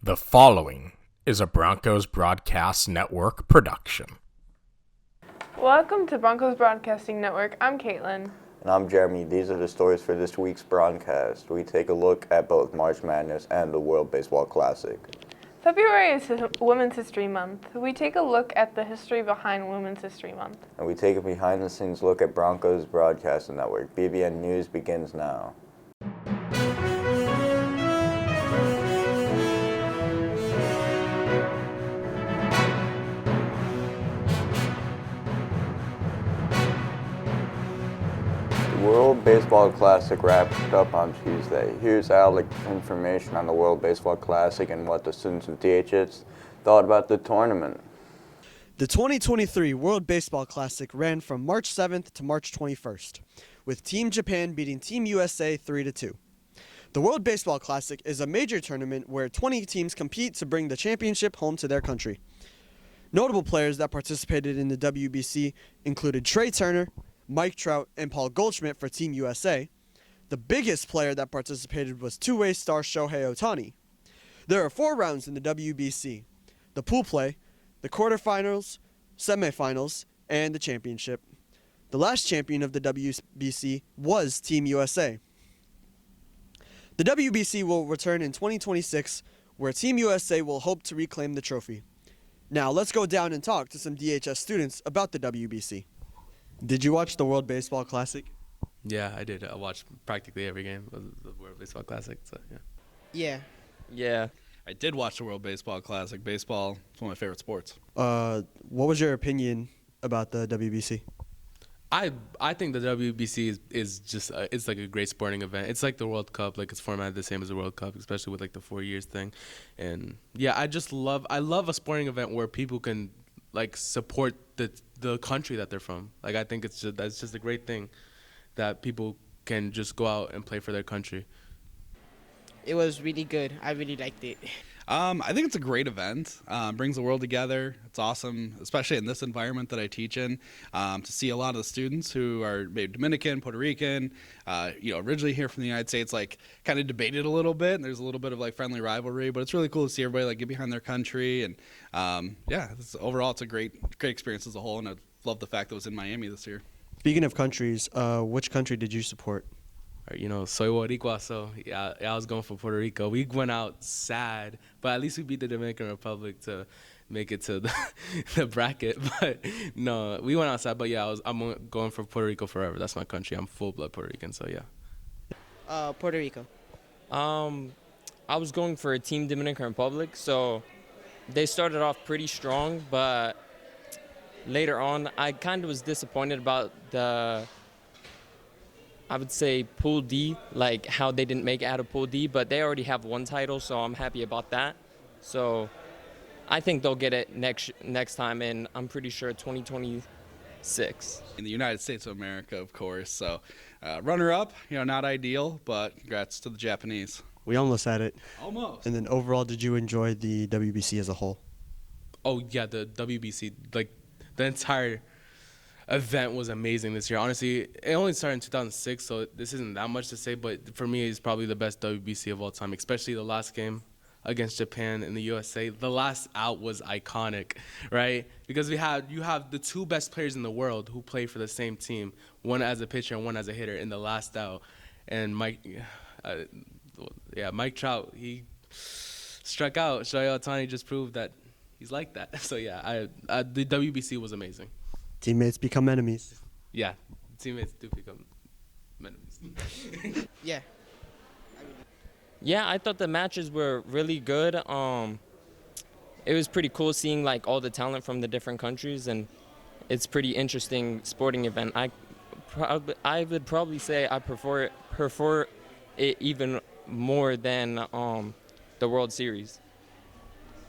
The following is a Broncos Broadcast Network production. Welcome to Broncos Broadcasting Network. I'm Caitlin. And I'm Jeremy. These are the stories for this week's broadcast. We take a look at both March Madness and the World Baseball Classic. February is Women's History Month. We take a look at the history behind Women's History Month. And we take a behind-the-scenes look at Broncos Broadcasting Network. BBN News begins now. The World Baseball Classic wrapped up on Tuesday. Here's Alec's information on the World Baseball Classic and what the students of DHS thought about the tournament. The 2023 World Baseball Classic ran from March 7th to March 21st, with Team Japan beating Team USA 3-2. The World Baseball Classic is a major tournament where 20 teams compete to bring the championship home to their country. Notable players that participated in the WBC included Trey Turner, Mike Trout, and Paul Goldschmidt for Team USA. The biggest player that participated was two-way star Shohei Ohtani. There are 4 rounds in the WBC: the pool play, the quarterfinals, semifinals, and the championship. The last champion of the WBC was Team USA. The WBC will return in 2026, where Team USA will hope to reclaim the trophy. Now let's go down and talk to some DHS students about the WBC. Did you watch the World Baseball Classic? Yeah, I did. I watched practically every game of the World Baseball Classic. So yeah. Yeah. I did watch the World Baseball Classic. Baseball is one of my favorite sports. What was your opinion about the WBC? I think the WBC is just it's like a great sporting event. It's like the World Cup, like it's formatted the same as the World Cup, especially with like the 4 years thing. And yeah, I love a sporting event where people can like support the country that they're from. Like I think that's just a great thing that people can just go out and play for their country. It was really good. I really liked it. I think it's a great event. Brings the world together. It's awesome, especially in this environment that I teach in, to see a lot of the students who are maybe Dominican, Puerto Rican, originally here from the United States, like kind of debated a little bit. And there's a little bit of like friendly rivalry, but it's really cool to see everybody like get behind their country. And overall, it's a great experience as a whole. And I love the fact that it was in Miami this year. Speaking of countries, which country did you support? Soy Boricua, so yeah, I was going for Puerto Rico. We went out sad, but at least we beat the Dominican Republic to make it to the bracket. But no, we went out sad. But yeah, I'm going for Puerto Rico forever. That's my country. I'm full-blood Puerto Rican, so yeah. Puerto Rico. I was going for Team Dominican Republic, so they started off pretty strong, but later on, I kind of was disappointed about I would say Pool D, like how they didn't make it out of Pool D, but they already have one title, so I'm happy about that. So I think they'll get it next time, and I'm pretty sure 2026. In the United States of America, of course. So runner-up, not ideal, but congrats to the Japanese. We almost had it. Almost. And then overall, did you enjoy the WBC as a whole? Oh yeah, the WBC, like the entire event was amazing this year. Honestly, it only started in 2006, so this isn't that much to say, but for me, it's probably the best WBC of all time, especially the last game against Japan in the USA. The last out was iconic, right? Because you have the 2 best players in the world who play for the same team, one as a pitcher and one as a hitter in the last out. And Mike Trout, he struck out. Shohei Ohtani just proved that he's like that. So yeah, the WBC was amazing. Teammates become enemies. Yeah, teammates do become enemies. Yeah. Yeah, I thought the matches were really good. It was pretty cool seeing like all the talent from the different countries, and it's pretty interesting sporting event. I would probably say I prefer it even more than the World Series.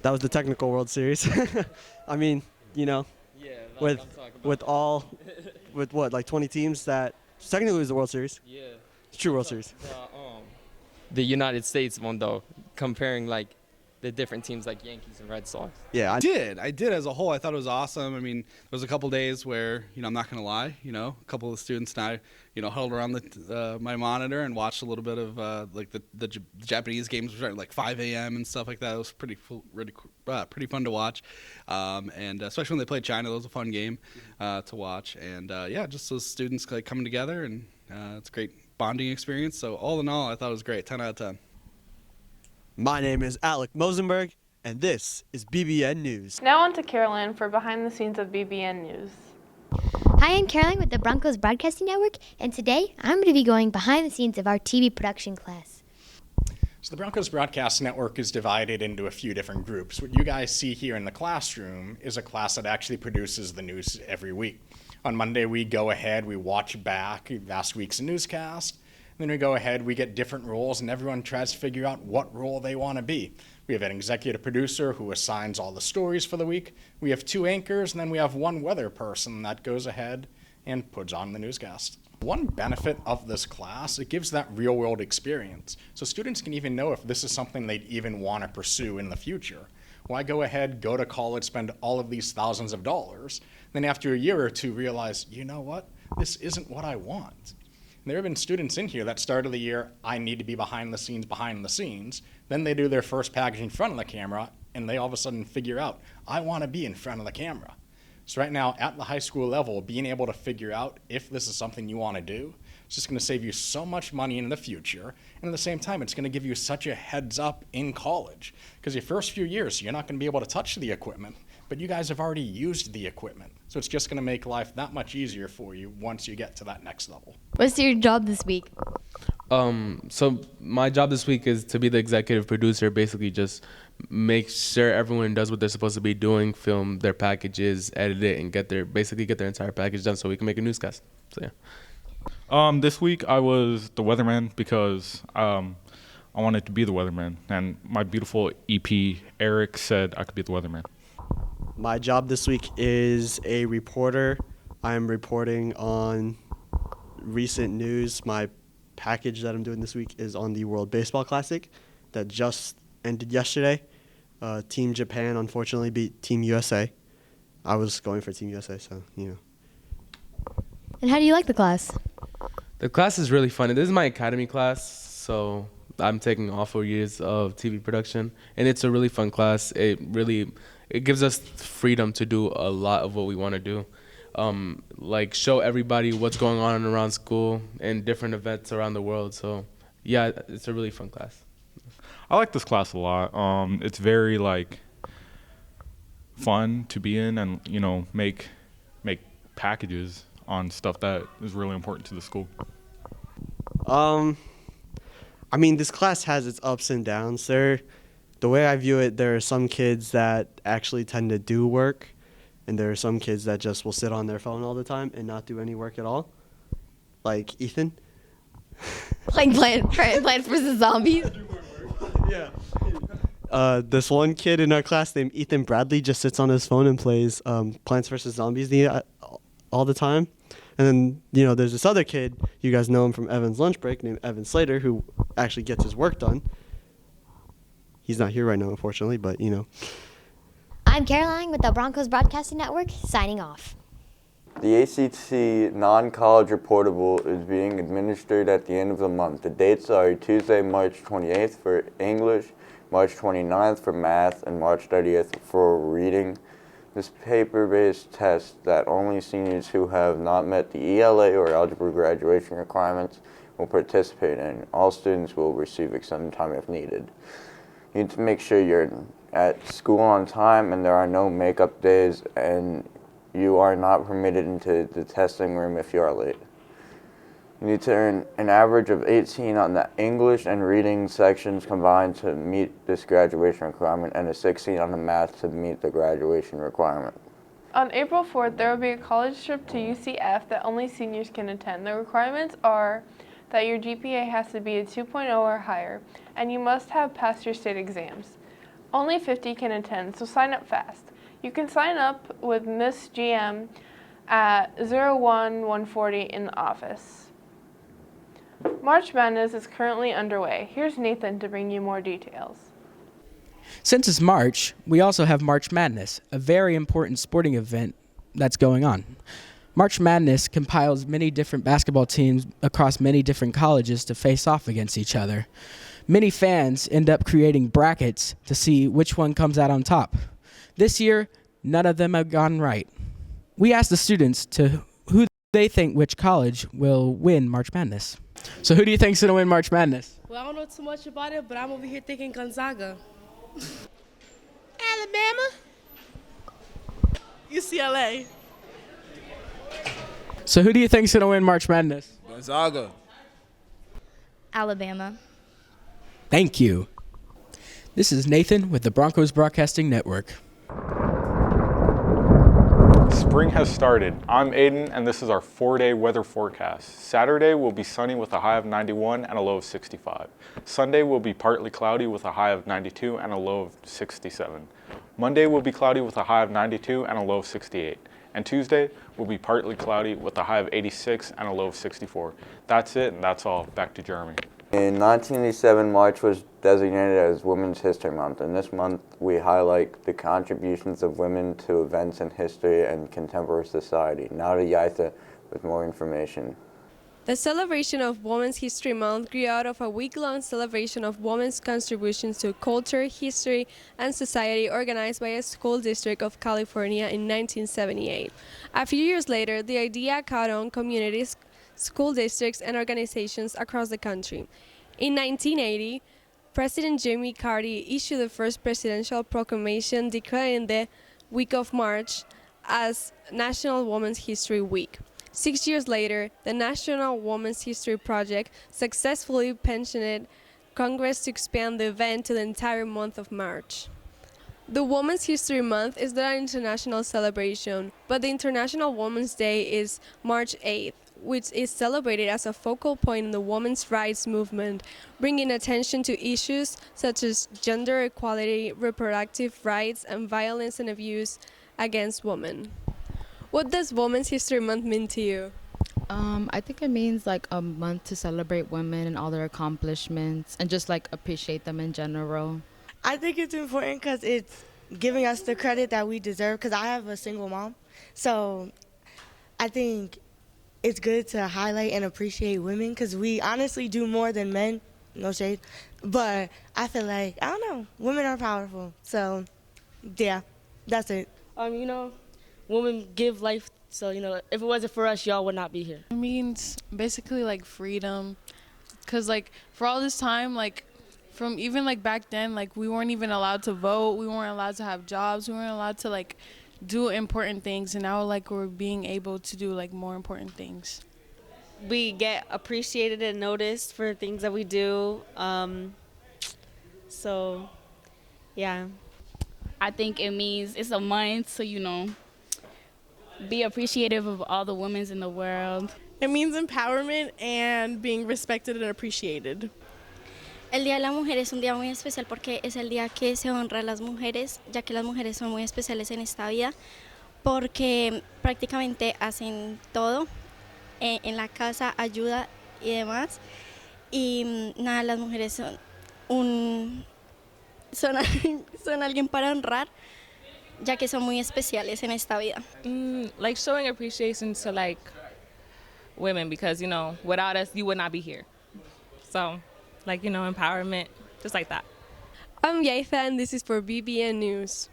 That was the technical World Series. I mean, Yeah, with what, like 20 teams that technically it was the World Series. Yeah. It's true World Series. The United States one though, comparing like the different teams like Yankees and Red Sox. Yeah, I did as a whole. I thought it was awesome. I mean, there was a couple days where, I'm not going to lie, a couple of students and I, huddled around my monitor and watched a little bit of like the Japanese games starting at like 5 a.m. and stuff like that. It was pretty fun to watch. And especially when they played China, that was a fun game to watch. And just those students like coming together, and it's a great bonding experience. So all in all, I thought it was great. 10 out of 10. My name is Alec Mosenberg, and this is BBN News. Now on to Caroline for behind the scenes of BBN News. Hi, I'm Caroline with the Broncos Broadcasting Network, and today I'm going to be going behind the scenes of our TV production class. So the Broncos Broadcast Network is divided into a few different groups. What you guys see here in the classroom is a class that actually produces the news every week. On Monday, we go ahead, we watch back last week's newscast. Then we go ahead, we get different roles, and everyone tries to figure out what role they want to be. We have an executive producer who assigns all the stories for the week. We have 2 anchors, and then we have 1 weather person that goes ahead and puts on the newscast. One benefit of this class, it gives that real-world experience. So students can even know if this is something they'd even want to pursue in the future. Why go ahead, go to college, spend all of these thousands of dollars, then after a year or 2 realize, you know what, this isn't what I want. There have been students in here that started the year, I need to be behind the scenes. Then they do their first package in front of the camera, and they all of a sudden figure out, I want to be in front of the camera. So right now, at the high school level, being able to figure out if this is something you want to do, it's just going to save you so much money in the future. And at the same time, it's going to give you such a heads up in college. Because your first few years, you're not going to be able to touch the equipment, but you guys have already used the equipment. So it's just going to make life that much easier for you once you get to that next level. What's your job this week? So my job this week is to be the executive producer, basically just make sure everyone does what they're supposed to be doing, film their packages, edit it, and get their entire package done so we can make a newscast. So yeah. This week I was the weatherman because I wanted to be the weatherman, and my beautiful EP Eric said I could be the weatherman. My job this week is a reporter. I'm reporting on recent news. My package that I'm doing this week is on the World Baseball Classic that just ended yesterday. Team Japan unfortunately beat Team USA. I was going for Team USA, so, And how do you like the class? The class is really fun. This is my academy class, so I'm taking all 4 years of TV production, and it's a really fun class. It gives us freedom to do a lot of what we want to do. Like show everybody what's going on around school and different events around the world. So yeah, it's a really fun class. I like this class a lot. It's very fun to be in, and make packages on stuff that is really important to the school. I mean, this class has its ups and downs. The way I view it, there are some kids that actually tend to do work, and there are some kids that just will sit on their phone all the time and not do any work at all, like Ethan. Like Plants vs. Zombies? Yeah. This one kid in our class named Ethan Bradley just sits on his phone and plays Plants vs. Zombies all the time. And then, there's this other kid, you guys know him from Evan's lunch break, named Evan Slater, who actually gets his work done. He's not here right now, unfortunately, but, I'm Caroline with the Broncos Broadcasting Network, signing off. The ACT non-college reportable is being administered at the end of the month. The dates are Tuesday, March 28th for English, March 29th for math, and March 30th for reading. This paper-based test that only seniors who have not met the ELA or algebra graduation requirements will participate in. All students will receive extended time if needed. You need to make sure you're at school on time and there are no makeup days, and you are not permitted into the testing room if you are late. You need to earn an average of 18 on the English and reading sections combined to meet this graduation requirement, and a 16 on the math to meet the graduation requirement. On April 4th, there will be a college trip to UCF that only seniors can attend. The requirements are that your GPA has to be a 2.0 or higher, and you must have passed your state exams. Only 50 can attend, so sign up fast. You can sign up with Miss GM at 01140 in the office. March Madness is currently underway. Here's Nathan to bring you more details. Since it's March, we also have March Madness, a very important sporting event that's going on. March Madness compiles many different basketball teams across many different colleges to face off against each other. Many fans end up creating brackets to see which one comes out on top. This year, none of them have gone right. We asked the students to who they think which college will win March Madness. So who do you think's going to win March Madness? Well, I don't know too much about it, but I'm over here thinking Gonzaga. Alabama. UCLA. So who do you think's going to win March Madness? Gonzaga. Alabama. Thank you. This is Nathan with the Broncos Broadcasting Network. Spring has started. I'm Aiden, and this is our 4-day weather forecast. Saturday will be sunny with a high of 91 and a low of 65. Sunday will be partly cloudy with a high of 92 and a low of 67. Monday will be cloudy with a high of 92 and a low of 68. And Tuesday will be partly cloudy with a high of 86 and a low of 64. That's it, and that's all. Back to Jeremy. In 1987, March was designated as Women's History Month, and this month we highlight the contributions of women to events in history and contemporary society. Now to Yaitha with more information. The celebration of Women's History Month grew out of a week-long celebration of women's contributions to culture, history, and society organized by a school district of California in 1978. A few years later, the idea caught on communities, school districts, and organizations across the country. In 1980, President Jimmy Carter issued the first presidential proclamation declaring the week of March as National Women's History Week. 6 years later, the National Women's History Project successfully petitioned Congress to expand the event to the entire month of March. The Women's History Month is not an international celebration, but the International Women's Day is March 8th, which is celebrated as a focal point in the women's rights movement, bringing attention to issues such as gender equality, reproductive rights, and violence and abuse against women. What does Women's History Month mean to you? I think it means like a month to celebrate women and all their accomplishments and just like appreciate them in general. I think it's important because it's giving us the credit that we deserve, because I have a single mom. So I think it's good to highlight and appreciate women because we honestly do more than men. No shade. But I feel like, I don't know, women are powerful. So, yeah, that's it. Women give life, so, if it wasn't for us, y'all would not be here. It means basically like freedom, because like for all this time, like from even like back then, like we weren't even allowed to vote, we weren't allowed to have jobs, we weren't allowed to like do important things, and now like we're being able to do like more important things. We get appreciated and noticed for things that we do. So, yeah. I think it means it's a month to, be appreciative of all the women in the world. It means empowerment and being respected and appreciated. El Día de la Mujer es un día muy especial porque es el día que se honra a las mujeres, ya que las mujeres son muy especiales en esta vida, porque prácticamente hacen todo en la casa, ayuda y demás. Y nada, las mujeres son alguien para honrar, ya que son muy especiales en esta vida. Like showing appreciation to like women because, without us, you would not be here. So, empowerment, just like that. I'm Yaitha, and this is for BBN News.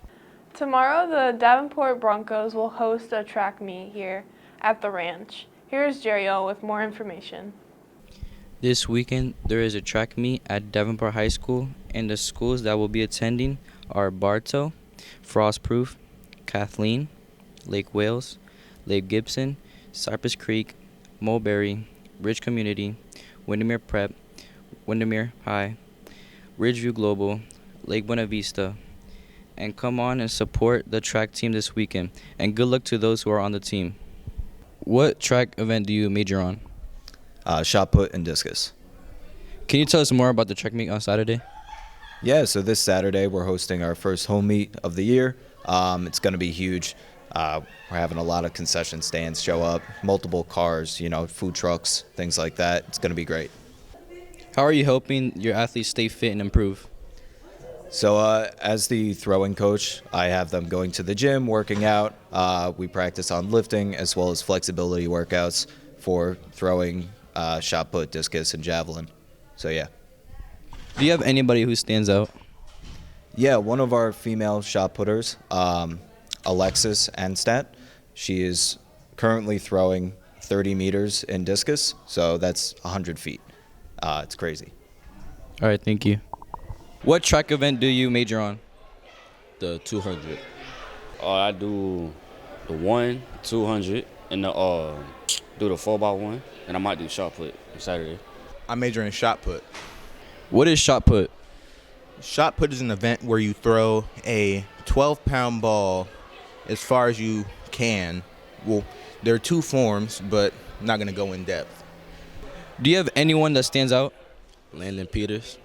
Tomorrow, the Davenport Broncos will host a track meet here at the ranch. Here's Jerry-O with more information. This weekend, there is a track meet at Davenport High School, and the schools that will be attending are Bartow, Frostproof, Kathleen, Lake Wales, Lake Gibson, Cypress Creek, Mulberry, Ridge Community, Windermere Prep, Windermere High, Ridgeview Global, Lake Buena Vista, and come on and support the track team this weekend, and good luck to those who are on the team. What track event do you major on? Shot put and discus. Can you tell us more about the track meet on Saturday? Yeah, so this Saturday we're hosting our first home meet of the year. It's going to be huge. We're having a lot of concession stands show up, multiple cars, food trucks, things like that. It's going to be great. How are you helping your athletes stay fit and improve? So as the throwing coach, I have them going to the gym, working out. We practice on lifting as well as flexibility workouts for throwing, shot put, discus, and javelin. So yeah. Do you have anybody who stands out? Yeah, one of our female shot putters, Alexis Anstat, she is currently throwing 30 meters in discus, so that's 100 feet. It's crazy. All right, thank you. What track event do you major on? The 200. I do the 1, 200, and do the 4x1, and I might do shot put on Saturday. I major in shot put. What is shot put? Shot put is an event where you throw a 12-pound ball as far as you can. Well, there are two forms, but I'm not going to go in depth. Do you have anyone that stands out? Landon Peters.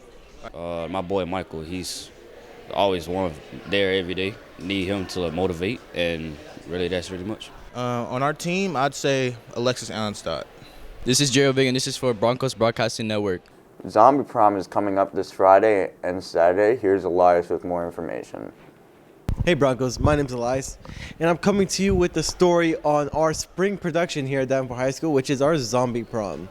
My boy Michael, he's always there every day. Need him to motivate, and really that's really much. On our team, I'd say Alexis Anstat. This is Gerald Big, and this is for Broncos Broadcasting Network. Zombie Prom is coming up this Friday and Saturday. Here's Elias with more information. Hey Broncos, my name's Elias, and I'm coming to you with the story on our spring production here at Davenport High School, which is our Zombie Prom.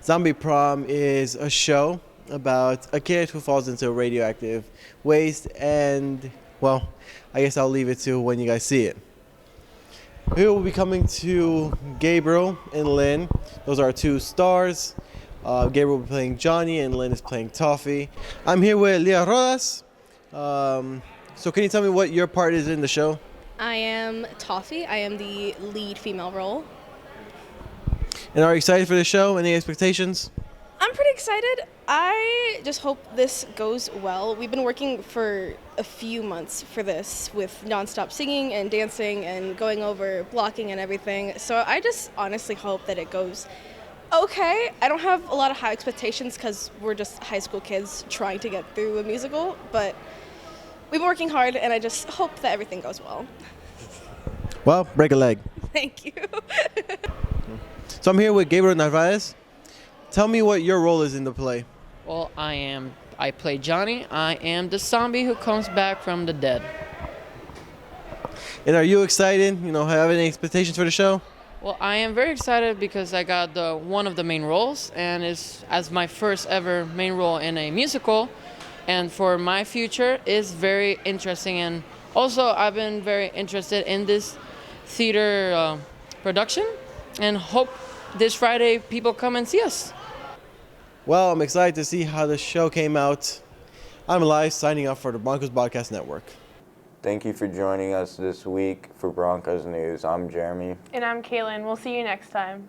Zombie Prom is a show about a kid who falls into radioactive waste, and, well, I guess I'll leave it to when you guys see it. Here we'll be coming to Gabriel and Lynn. Those are our two stars. Gabriel will be playing Johnny, and Lynn is playing Toffee. I'm here with Leah Rodas. So can you tell me what your part is in the show? I am Toffee. I am the lead female role. And are you excited for the show? Any expectations? I'm pretty excited. I just hope this goes well. We've been working for a few months for this with nonstop singing and dancing and going over blocking and everything. So I just honestly hope that it goes okay. I don't have a lot of high expectations because we're just high school kids trying to get through a musical, but we've been working hard and I just hope that everything goes well. Well, break a leg. Thank you. So I'm here with Gabriel Narvaez. Tell me what your role is in the play. Well, I play Johnny. I am the zombie who comes back from the dead. And are you excited? Have any expectations for the show? Well, I am very excited because I got one of the main roles, and it's as my first ever main role in a musical. And for my future is very interesting. And also, I've been very interested in this theater production, and hope this Friday people come and see us. Well, I'm excited to see how the show came out. I'm live signing up for the Broncos Broadcast Network. Thank you for joining us this week for Broncos News. I'm Jeremy. And I'm Kaylin. We'll see you next time.